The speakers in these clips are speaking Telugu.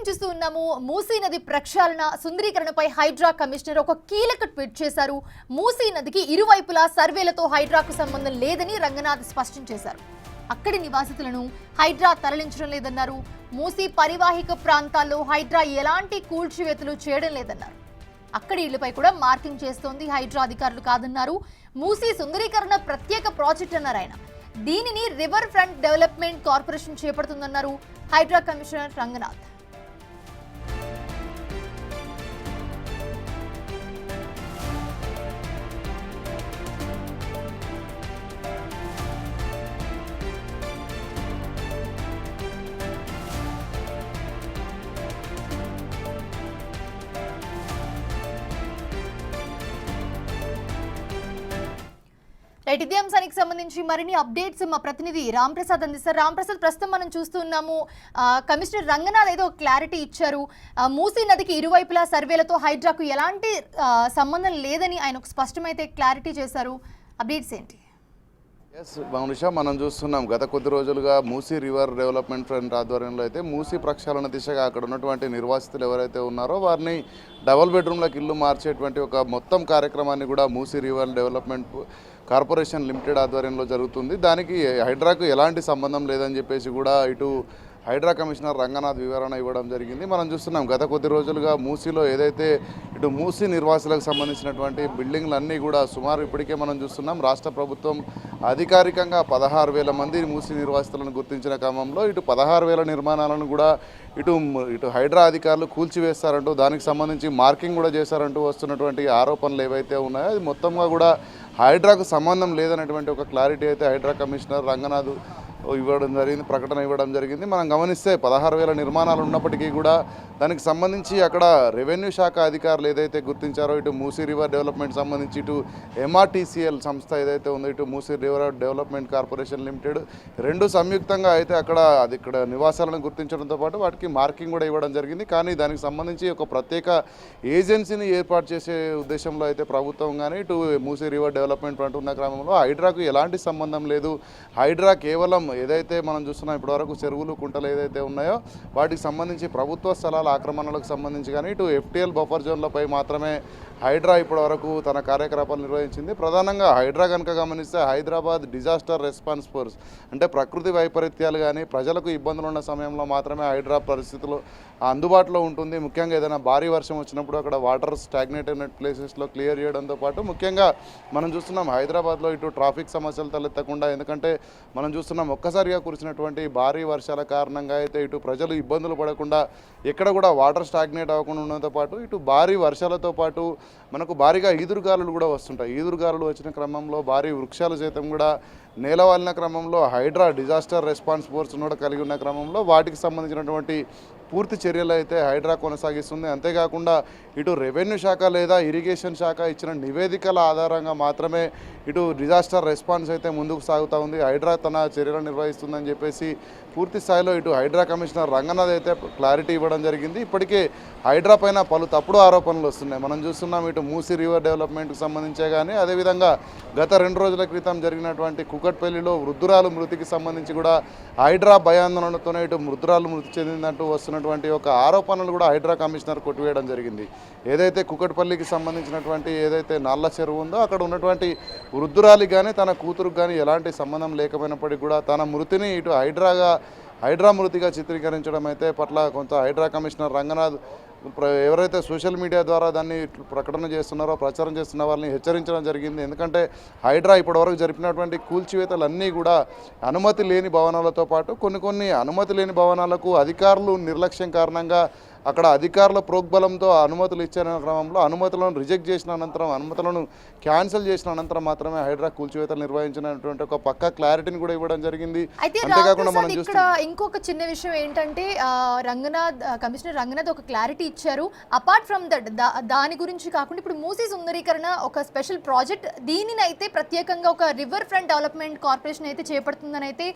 బ్రేకింగ్ చూస్తూ ఉన్నాము. మూసీ నది ప్రక్షాళన సుందరీకరణపై హైడ్రా కమిషనర్ ఒక కీలక ట్వీట్ చేశారు. మూసీ నదికి ఇరువైపులా సర్వేలతో హైడ్రాకు సంబంధం లేదని రంగనాథ్ స్పష్టం చేశారు. అక్కడి నివాసితులను హైడ్రా తరలించడం లేదన్నారు. మూసీ పరివాహిక ప్రాంతాల్లో హైడ్రా ఎలాంటి కూల్చివేతలు చేయడం లేదన్నారు. అక్కడి ఇళ్లపై కూడా మార్కింగ్ చేస్తోంది హైడ్రా అధికారులు కాదన్నారు. మూసీ సుందరీకరణ ప్రత్యేక ప్రాజెక్ట్ అన్నారు ఆయన. దీనిని రివర్ ఫ్రంట్ డెవలప్మెంట్ కార్పొరేషన్ చేపడుతుందన్నారు హైడ్రా కమిషనర్ రంగనాథ్. రైట్, ఇదే అంశానికి సంబంధించి మరిన్ని అప్డేట్స్ మా ప్రతినిధి రామ్ ప్రసాద్ అందిస్తారు. రామ్ ప్రసాద్, ప్రస్తుతం మనం చూస్తున్నాము కమిషనర్ రంగనాథ్ ఏదో క్లారిటీ ఇచ్చారు. మూసీ నదికి ఇరువైపులా సర్వేలతో హైడ్రాకు ఎలాంటి సంబంధం లేదని ఆయన ఒక స్పష్టమైతే క్లారిటీ చేశారు. అప్డేట్స్ ఏంటి? ఎస్ మౌనిషా, మనం చూస్తున్నాం గత కొద్ది రోజులుగా మూసీ రివర్ డెవలప్మెంట్ ఫ్రంట్ ఆధ్వర్యంలో అయితే మూసీ ప్రక్షాళన దిశగా అక్కడ ఉన్నటువంటి నిర్వాసితులు ఎవరైతే ఉన్నారో వారిని డబుల్ బెడ్రూమ్లకు ఇల్లు మార్చేటువంటి ఒక మొత్తం కార్యక్రమాన్ని కూడా Musi river development corporation limited ఆధ్వర్యంలో జరుగుతుంది. దానికి హైడ్రాకు ఎలాంటి సంబంధం లేదని చెప్పేసి కూడా ఇటు హైడ్రా కమిషనర్ రంగనాథ్ వివరణ ఇవ్వడం జరిగింది. మనం చూస్తున్నాం గత కొద్ది రోజులుగా మూసీలో ఏదైతే ఇటు మూసీ నిర్వాసులకు సంబంధించినటువంటి బిల్డింగ్లన్నీ కూడా సుమారు ఇప్పటికే మనం చూస్తున్నాం రాష్ట్ర ప్రభుత్వం అధికారికంగా 16,000 మంది మూసీ నిర్వాసితులను గుర్తించిన క్రమంలో ఇటు 16,000 నిర్మాణాలను కూడా ఇటు హైడ్రా అధికారులు కూల్చివేస్తారంటూ దానికి సంబంధించి మార్కింగ్ కూడా చేశారంటూ వస్తున్నటువంటి ఆరోపణలు ఏవైతే ఉన్నాయో అది మొత్తంగా కూడా హైడ్రాకు సంబంధం లేదనేటువంటి ఒక క్లారిటీ అయితే హైడ్రా కమిషనర్ రంగనాథ్ ప్రకటన ఇవ్వడం జరిగింది. మనం గమనిస్తే 16,000 నిర్మాణాలు ఉన్నప్పటికీ కూడా దానికి సంబంధించి అక్కడ రెవెన్యూ శాఖ అధికారులు ఏదైతే గుర్తించారో ఇటు మూసీ రివర్ డెవలప్మెంట్ సంబంధించి ఇటు MRTCL సంస్థ ఏదైతే ఉందో ఇటు Musi river development corporation limited రెండు సంయుక్తంగా అయితే ఇక్కడ నివాసాలను గుర్తించడంతో పాటు వాటికి మార్కింగ్ కూడా ఇవ్వడం జరిగింది. కానీ దానికి సంబంధించి ఒక ప్రత్యేక ఏజెన్సీని ఏర్పాటు చేసే ఉద్దేశంలో అయితే ప్రభుత్వం కానీ ఇటు మూసీ రివర్ డెవలప్మెంట్ ఫ్రంట్ ఉన్న క్రమంలో హైడ్రాకు ఎలాంటి సంబంధం లేదు. హైడ్రా కేవలం ఏదైతే మనం చూస్తున్నాం ఇప్పటివరకు చెరువులు కుంటలు ఏదైతే ఉన్నాయో వాటికి సంబంధించి ప్రభుత్వ స్థలాల ఆక్రమణలకు సంబంధించి కానీ ఇటు FTL బఫర్ జోన్లపై మాత్రమే హైడ్రా ఇప్పటివరకు తన కార్యకలాపాలు నిర్వహించింది. ప్రధానంగా హైడ్రా కనుక గమనిస్తే హైదరాబాద్ డిజాస్టర్ రెస్పాన్స్ ఫోర్స్ అంటే ప్రకృతి వైపరీత్యాలు కానీ ప్రజలకు ఇబ్బందులు ఉన్న సమయంలో మాత్రమే హైడ్రా పరిస్థితులు అందుబాటులో ఉంటుంది. ముఖ్యంగా ఏదైనా భారీ వర్షం వచ్చినప్పుడు అక్కడ వాటర్ స్టాగ్నేట్ అయిన ప్లేసెస్లో క్లియర్ చేయడంతో పాటు ముఖ్యంగా మనం చూస్తున్నాం హైదరాబాద్లో ఇటు ట్రాఫిక్ సమస్యలు తలెత్తకుండా, ఎందుకంటే మనం చూస్తున్నాం ఒక్కసారిగా కురిసినటువంటి భారీ వర్షాల కారణంగా అయితే ఇటు ప్రజలు ఇబ్బందులు పడకుండా ఎక్కడ కూడా వాటర్ స్టాగ్నేట్ అవ్వకుండా ఉండడంతో పాటు ఇటు భారీ వర్షాలతో పాటు మనకు భారీగా ఈదురుగాలులు కూడా వస్తుంటాయి. ఈదురుగాలులు వచ్చిన క్రమంలో భారీ వృక్షాలు సైతం కూడా నేలవాలిన క్రమంలో హైడ్రా డిజాస్టర్ రెస్పాన్స్ ఫోర్స్ కూడా కలిగి ఉన్న క్రమంలో వాటికి సంబంధించినటువంటి పూర్తి చర్యలు అయితే హైడ్రా కొనసాగిస్తుంది. అంతేకాకుండా ఇటు రెవెన్యూ శాఖ లేదా ఇరిగేషన్ శాఖ ఇచ్చిన నివేదికల ఆధారంగా మాత్రమే ఇటు డిజాస్టర్ రెస్పాన్స్ అయితే ముందుకు సాగుతూ ఉంది. హైడ్రా తన చర్యలు నిర్వహిస్తుందని చెప్పేసి పూర్తి స్థాయిలో ఇటు హైడ్రా కమిషనర్ రంగనాథ్ అయితే క్లారిటీ ఇవ్వడం జరిగింది. ఇప్పటికే హైడ్రా పైన పలు తప్పుడు ఆరోపణలు వస్తున్నాయి. మనం చూస్తున్నాం ఇటు మూసీ రివర్ డెవలప్మెంట్కి సంబంధించే కానీ అదేవిధంగా గత 2 రోజుల క్రితం జరిగినటువంటి కుకట్పల్లిలో వృద్ధురాలు మృతికి సంబంధించి కూడా హైడ్రా భయాందోళనతోనే ఇటు వృద్ధురాలు మృతి చెందిందంటూ వస్తున్నటువంటి ఒక ఆరోపణలు కూడా హైడ్రా కమిషనర్ కొట్టివేయడం జరిగింది. ఏదైతే కుకట్పల్లికి సంబంధించినటువంటి ఏదైతే నల్ల చెరువు ఉందో అక్కడ ఉన్నటువంటి వృద్ధురాలికి కానీ తన కూతురుకు కానీ ఎలాంటి సంబంధం లేకపోయినప్పటికీ కూడా తన మృతిని ఇటు హైడ్రా మృతిగా చిత్రీకరించడం అయితే పట్ల కొంత హైడ్రా కమిషనర్ రంగనాథ్ ఎవరైతే సోషల్ మీడియా ద్వారా దాన్ని ప్రకటన చేస్తున్నారో ప్రచారం చేస్తున్న వాళ్ళని హెచ్చరించడం జరిగింది. ఎందుకంటే హైడ్రా ఇప్పటివరకు జరిపినటువంటి కూల్చివేతలన్నీ కూడా అనుమతి లేని భవనాలతో పాటు కొన్ని అనుమతి లేని భవనాలకు అధికారులు నిర్లక్ష్యం కారణంగా అక్కడ అధికారుల ప్రోగ్బలంతో అనుమతులు ఇచ్చిన క్రమంలో అనుమతులను రిజెక్ట్ చేసిన అనంతరం అనుమతులను క్యాన్సిల్ చేసిన అనంతరం మాత్రమే హైడ్రా కూల్చివేతలు నిర్వహించినటువంటి ఒక పక్క క్లారిటీని కూడా ఇవ్వడం జరిగింది. అంతేకాకుండా మనం ఇక్కడ ఇంకొక చిన్న విషయం ఏంటంటే కమిషనర్ రంగనాథ్ ఒక క్లారిటీ ఇచ్చారు. అపార్ట్ ఫ్రమ్ దట్ దాని గురించి కాకుండా ఇప్పుడు మూసీ సుందరీకరణ ఒక స్పెషల్ ప్రాజెక్ట్, దీనిని అయితే ప్రత్యేకంగా ఒక రివర్ ఫ్రంట్ డెవలప్మెంట్ కార్పొరేషన్ అయితే చేపడుతుందని అయితే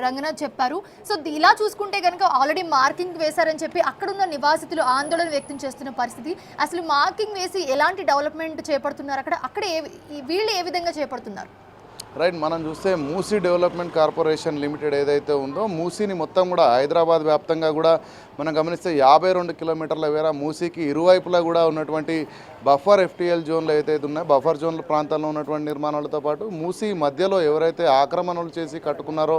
రంగనాథ్ చెప్పారు. సో ఇలా చూసుకుంటే కనుక ఆల్రెడీ మార్కింగ్ వేశారని చెప్పి అక్కడున్న నివాసితులు ఆందోళన వ్యక్తం చేస్తున్న పరిస్థితి. అసలు మార్కింగ్ వేసి ఎలాంటి డెవలప్మెంట్ చేపడుతున్నారు, అక్కడ వీళ్ళు ఏ విధంగా చేపడుతున్నారు? రైట్, మనం చూస్తే మూసీ డెవలప్మెంట్ కార్పొరేషన్ లిమిటెడ్ ఏదైతే ఉందో మూసీని మొత్తం కూడా హైదరాబాద్ వ్యాప్తంగా కూడా మనం గమనిస్తే 52 కిలోమీటర్ల మేర మూసీకి ఇరువైపులా కూడా ఉన్నటువంటి బఫర్ ఎఫ్టీఎల్ జోన్లు ఏదైతే ఉన్నాయో బఫర్ జోన్ల ప్రాంతాల్లో ఉన్నటువంటి నిర్మాణాలతో పాటు మూసీ మధ్యలో ఎవరైతే ఆక్రమణలు చేసి కట్టుకున్నారో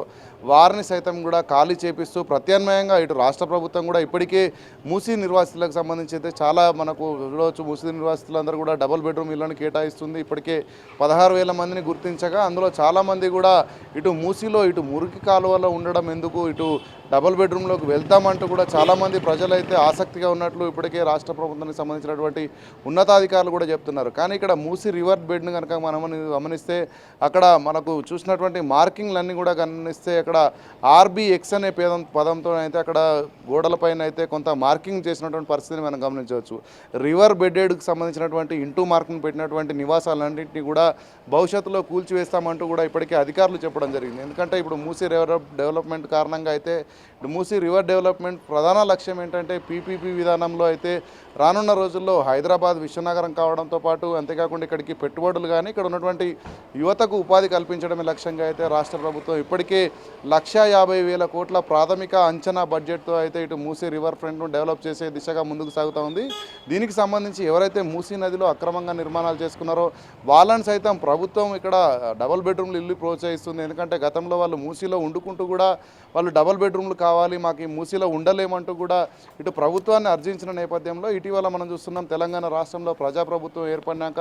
వారిని సైతం కూడా ఖాళీ చేపిస్తూ ప్రత్యామ్నాయంగా ఇటు రాష్ట్ర ప్రభుత్వం కూడా ఇప్పటికే మూసీ నిర్వాసితులకు సంబంధించి అయితే చాలా మనకు చూడవచ్చు. మూసీ నిర్వాసితులందరూ కూడా డబుల్ బెడ్రూమ్ ఇళ్లను కేటాయిస్తుంది. ఇప్పటికే 16,000 మందిని గుర్తించగా అందులో చాలామంది కూడా ఇటు మూసీలో ఇటు మురికి కాలువలో ఉండడం ఎందుకు, ఇటు డబుల్ బెడ్రూమ్లోకి వెళ్తామంటూ కూడా చాలామంది ప్రజలైతే ఆసక్తిగా ఉన్నట్లు ఇప్పటికే రాష్ట్ర ప్రభుత్వానికి సంబంధించినటువంటి ఉన్నతాధికారులు కూడా చెప్తున్నారు. కానీ ఇక్కడ మూసీ రివర్ బెడ్ను కనుక మనం గమనిస్తే అక్కడ మనకు చూసినటువంటి మార్కింగ్లన్నీ కూడా గమనిస్తే అక్కడ ఆర్బిఎక్స్ అనే పదంతో అయితే అక్కడ గోడలపైన అయితే కొంత మార్కింగ్ చేసినటువంటి పరిస్థితిని మనం గమనించవచ్చు. రివర్ బెడ్కి సంబంధించినటువంటి ఇంటూ మార్కింగ్ పెట్టినటువంటి నివాసాలన్నింటినీ కూడా భవిష్యత్తులో కూల్చివేస్తామంటూ కూడా ఇప్పటికే అధికారులు చెప్పడం జరిగింది. ఎందుకంటే ఇప్పుడు మూసీ రివర్ డెవలప్మెంట్ కారణంగా అయితే మూసీ రివర్ డెవలప్మెంట్ ప్రధాన లక్ష్యం ఏంటంటే పీపీపీ విధానంలో అయితే రానున్న రోజుల్లో హైదరాబాద్ విశ్వనగరం కావడంతో పాటు అంతేకాకుండా ఇక్కడికి పెట్టుబడులు కానీ ఇక్కడ ఉన్నటువంటి యువతకు ఉపాధి కల్పించడమే లక్ష్యంగా అయితే రాష్ట్ర ప్రభుత్వం ఇప్పటికే 1,50,000 కోట్ల ప్రాథమిక అంచనా బడ్జెట్తో అయితే ఇటు మూసీ రివర్ ఫ్రంట్ను డెవలప్ చేసే దిశగా ముందుకు సాగుతూ ఉంది. దీనికి సంబంధించి ఎవరైతే మూసీ నదిలో అక్రమంగా నిర్మాణాలు చేసుకున్నారో వాళ్ళని సైతం ప్రభుత్వం ఇక్కడ డబుల్ బెడ్రూమ్లు ఇల్లు ప్రోత్సహిస్తుంది. ఎందుకంటే గతంలో వాళ్ళు మూసీలో వండుకుంటూ కూడా వాళ్ళు డబుల్ బెడ్రూమ్లు కావాలి, మాకు ఈ మూసీలో ఉండలేమంటూ కూడా ఇటు ప్రభుత్వాన్ని అర్జించిన నేపథ్యంలో ఇటీవల మనం చూస్తున్నాం తెలంగాణ రాష్ట్రంలో ప్రజాప్రభుత్వం ఏర్పడినాక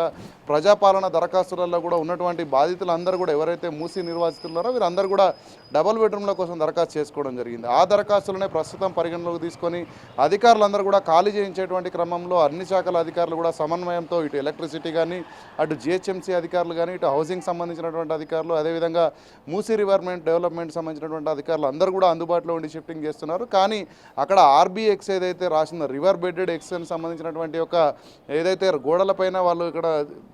ప్రజాపాలన దరఖాస్తులలో కూడా ఉన్నటువంటి బాధితులందరూ కూడా ఎవరైతే మూసీ నిర్వాసితున్నారో వీరందరూ కూడా డబుల్ బెడ్రూమ్ల కోసం దరఖాస్తు చేసుకోవడం జరిగింది. ఆ దరఖాస్తులనే ప్రస్తుతం పరిగణలోకి తీసుకొని అధికారులందరూ కూడా ఖాళీ చేయించేటువంటి క్రమంలో అన్ని శాఖల అధికారులు కూడా సమన్వయంతో ఇటు ఎలక్ట్రిసిటీ కానీ అటు జిహెచ్ఎంసీ అధికారులు కానీ ఇటు హౌసింగ్ సంబంధించినటువంటి అధికారులు అదేవిధంగా మూసీ రివర్మెంట్ డెవలప్మెంట్ సంబంధించినటువంటి అధికారులు అందరూ కూడా అందుబాటులో ఉండి షిఫ్టింగ్ చేస్తున్నారు. కానీ అక్కడ ఆర్బిఎక్స్ ఏదైతే రాసిందో రివర్ బెడెడ్ ఎక్స్కి సంబంధించినటువంటి ఒక ఏదైతే గోడలపైన వాళ్ళు ఇక్కడ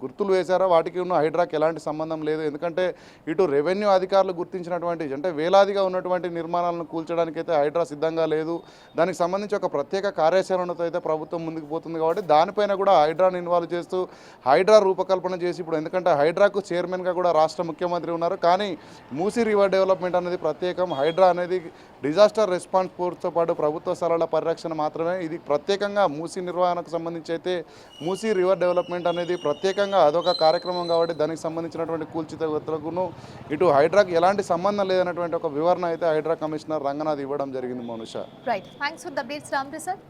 గుర్తులు వేశారో వాటికి ఉన్న హైడ్రాకి ఎలాంటి సంబంధం లేదు. ఎందుకంటే ఇటు రెవెన్యూ అధికారులు గుర్తించినటువంటి అంటే వేలాదిగా ఉన్నటువంటి నిర్మాణాలను కూల్చడానికి అయితే హైడ్రా సిద్ధంగా లేదు. దానికి సంబంధించి ఒక ప్రత్యేక కార్యాచరణతో అయితే ప్రభుత్వం ముందుకు పోతుంది కాబట్టి దానిపైన కూడా హైడ్రాని ఇన్వాల్వ్ చేస్తూ హైడ్రా రూపకల్పన చేసి ఇప్పుడు ఎందుకంటే హైడ్రాకు చైర్మన్గా కూడా రాష్ట్ర ముఖ్యమంత్రి ఉన్నారు. కానీ మూసీ రివర్ డెవలప్మెంట్ అనేది ప్రత్యేకం, హైడ్రా అనేది డిజాస్టర్ రెస్పాన్స్ ఫోర్స్తో పాటు ప్రభుత్వ స్థలాల పరిరక్షణ మాత్రమే. ఇది ప్రత్యేకంగా మూసీ నిర్వహణకు సంబంధించి అయితే మూసీ రివర్ డెవలప్మెంట్ అనేది ప్రత్యేకంగా అదొక కార్యక్రమం కాబట్టి దానికి సంబంధించినటువంటి కూల్చితగును ఇటు హైడ్రాకి ఎలాంటి సంబంధం లేదన్నటువంటి ఒక వివరణ అయితే హైడ్రా కమిషనర్ రంగనాథ్ ఇవ్వడం జరిగింది. Monisha. Right, thanks for the updates Ram Prasad.